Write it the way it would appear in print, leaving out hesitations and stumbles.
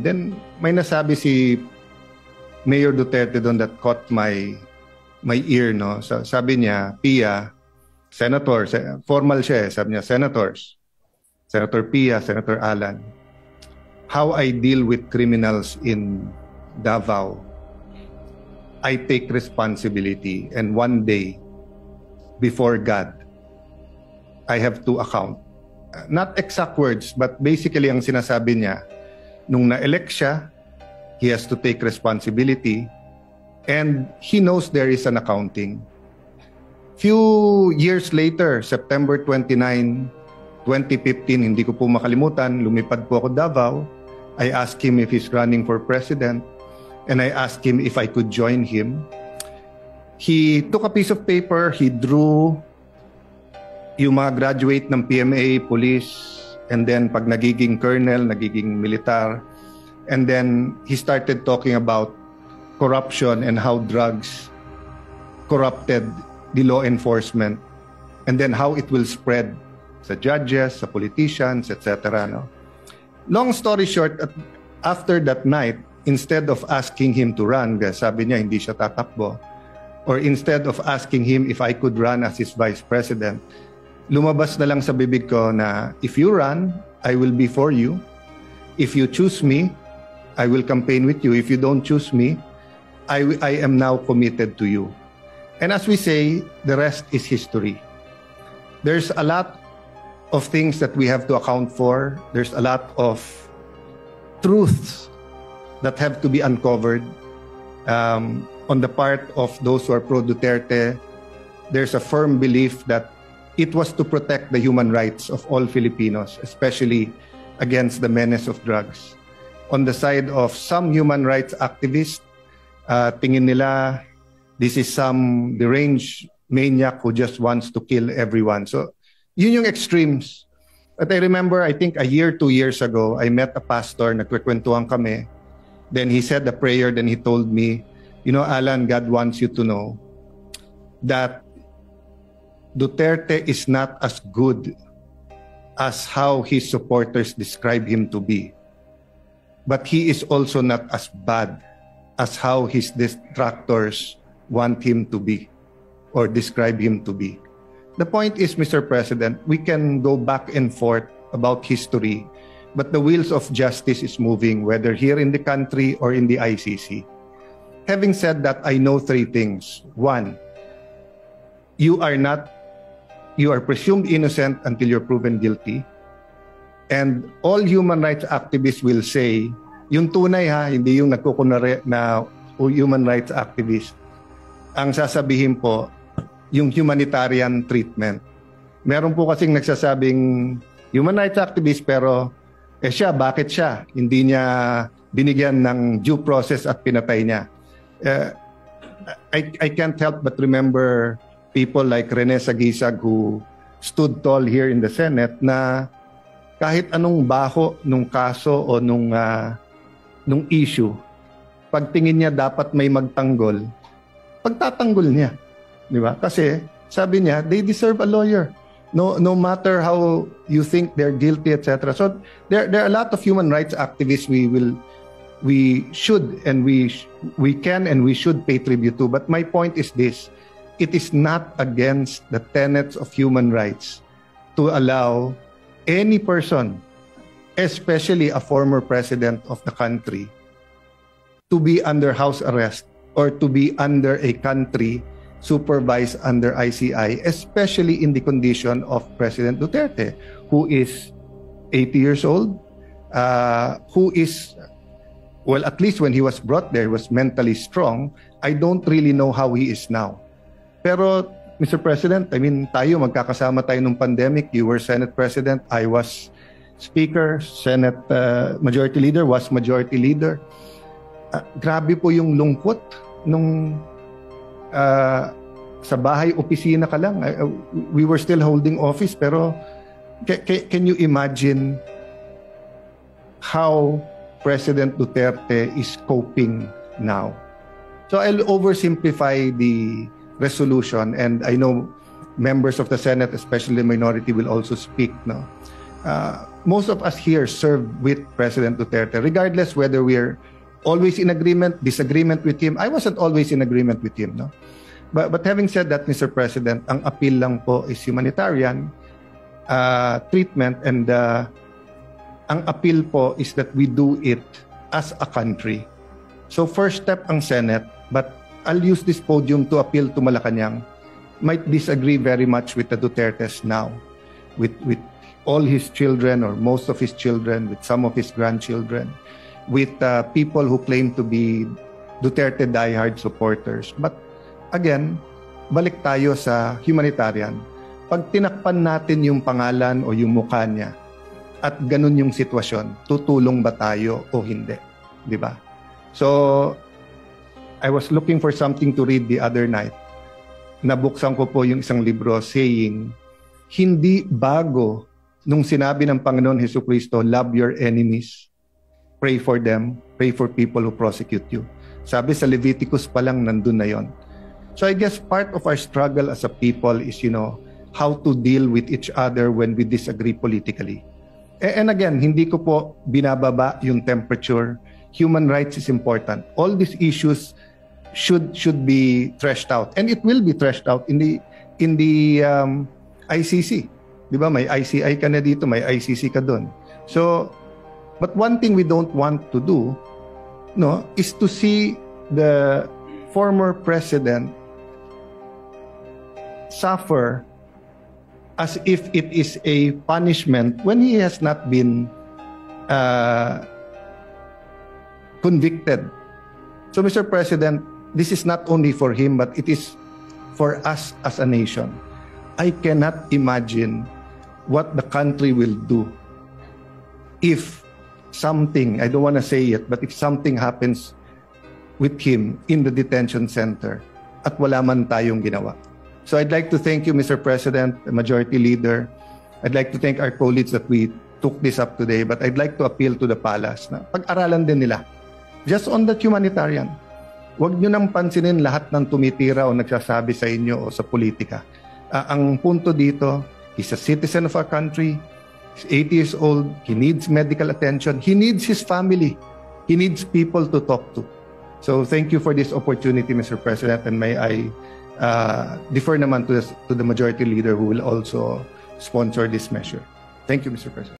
Then may nasabi si Mayor Duterte doon that caught my ear, no. So, sabi niya, Pia, Senator, formal siya, sabi niya, Senators, Senator Pia, Senator Alan, how I deal with criminals in Davao, I take responsibility, and one day before God, I have to account. Not exact words, but basically ang sinasabi niya, nung na-elect siya, he has to take responsibility, and he knows there is an accounting. Few years later, September 29, 2015, hindi ko po makalimutan, lumipad po ako Davao. I asked him if he's running for president, and I asked him if I could join him. He took a piece of paper, he drew yung mga graduate ng PMA, police, and then pag nagiging colonel, nagiging militar, and then he started talking about corruption and how drugs corrupted the law enforcement, and then how it will spread sa judges, sa politicians, etc. No? Long story short, after that night, instead of asking him to run, sabi niya hindi siya tatakbo, or instead of asking him if I could run as his vice president, lumabas na lang sa bibig ko na if you run, I will be for you. If you choose me, I will campaign with you. If you don't choose me, I am now committed to you. And as we say, the rest is history. There's a lot of things that we have to account for. There's a lot of truths that have to be uncovered. On the part of those who are pro-Duterte, there's a firm belief that it was to protect the human rights of all Filipinos, especially against the menace of drugs. On the side of some human rights activists, tingin nila this is some deranged maniac who just wants to kill everyone. So, yun yung extremes. But I remember, I think a year, 2 years ago, I met a pastor, nagkwekwentuhan kami. Then he said a prayer, then he told me, you know, Alan, God wants you to know that Duterte is not as good as how his supporters describe him to be. But he is also not as bad as how his detractors want him to be or describe him to be. The point is, Mr. President, we can go back and forth about history, but the wheels of justice is moving, whether here in the country or in the ICC. Having said that, I know 3 things. 1, you are presumed innocent until you're proven guilty. And all human rights activists will say, yung tunay ha, hindi yung nagkukunwari na human rights activist. Ang sasabihin po, yung humanitarian treatment. Meron po kasing nagsasabing human rights activist pero siya, bakit siya? Hindi niya binigyan ng due process at pinatay niya. I can't help but remember people like Rene Sagisag who stood tall here in the Senate na kahit anong baho nung kaso o nung issue, pagtingin niya dapat may magtanggol, pagtatanggol niya. Di ba? Kasi sabi niya, they deserve a lawyer. No matter how you think they're guilty, etc. So there are a lot of human rights activists we should and we can and we should pay tribute to. But my point is this: it is not against the tenets of human rights to allow any person, especially a former president of the country, to be under house arrest or to be under a country supervised under ICI, especially in the condition of President Duterte, who is 80 years old, who is, well, at least when he was brought there, he was mentally strong. I don't really know how he is now. Pero, Mr. President, I mean, tayo, magkakasama tayo nung pandemic. You were Senate President, I was Speaker, Senate Majority Leader, was Majority Leader. Grabe po yung lungkot nung sa bahay, opisina ka lang. We were still holding office, pero can you imagine how President Duterte is coping now? So I'll oversimplify the resolution, and I know members of the Senate, especially the minority, will also speak. No, most of us here served with President Duterte, regardless whether we're always in agreement, disagreement with him. I wasn't always in agreement with him, no? But having said that, Mr. President, ang appeal lang po is humanitarian treatment, and ang appeal po is that we do it as a country. So first step ang Senate, but I'll use this podium to appeal to Malacanang. Might disagree very much with the Dutertes now, with all his children or most of his children, with some of his grandchildren, with people who claim to be Duterte diehard supporters. But again, balik tayo sa humanitarian. Pag tinakpan natin yung pangalan o yung mukha niya at ganun yung sitwasyon, tutulong ba tayo o hindi? Di ba? So, I was looking for something to read the other night. Nabuksan ko po yung isang libro saying, hindi bago nung sinabi ng Panginoon Jesucristo, love your enemies, pray for them, pray for people who prosecute you. Sabi sa Leviticus pa lang, nandun na yon. So I guess part of our struggle as a people is, how to deal with each other when we disagree politically. And again, hindi ko po binababa yung temperature. Human rights is important. All these issues should be threshed out, and it will be threshed out in the ICC. Di ba? May ICI ka na dito, may ICC ka doon. So, but one thing we don't want to do, is to see the former president suffer as if it is a punishment when he has not been convicted. So, Mr. President, this is not only for him, but it is for us as a nation. I cannot imagine what the country will do if something, I don't want to say it, but if something happens with him in the detention center at wala man tayong ginawa. So I'd like to thank you, Mr. President, Majority Leader. I'd like to thank our colleagues that we took this up today, but I'd like to appeal to the palace na pag-aralan din nila. Just on that humanitarian, huwag nyo nang pansinin lahat ng tumitira o nagsasabi sa inyo o sa politika. Ang punto dito, he's a citizen of our country, he's 80 years old, he needs medical attention, he needs his family, he needs people to talk to. So thank you for this opportunity, Mr. President, and may I defer naman to the Majority Leader who will also sponsor this measure. Thank you, Mr. President.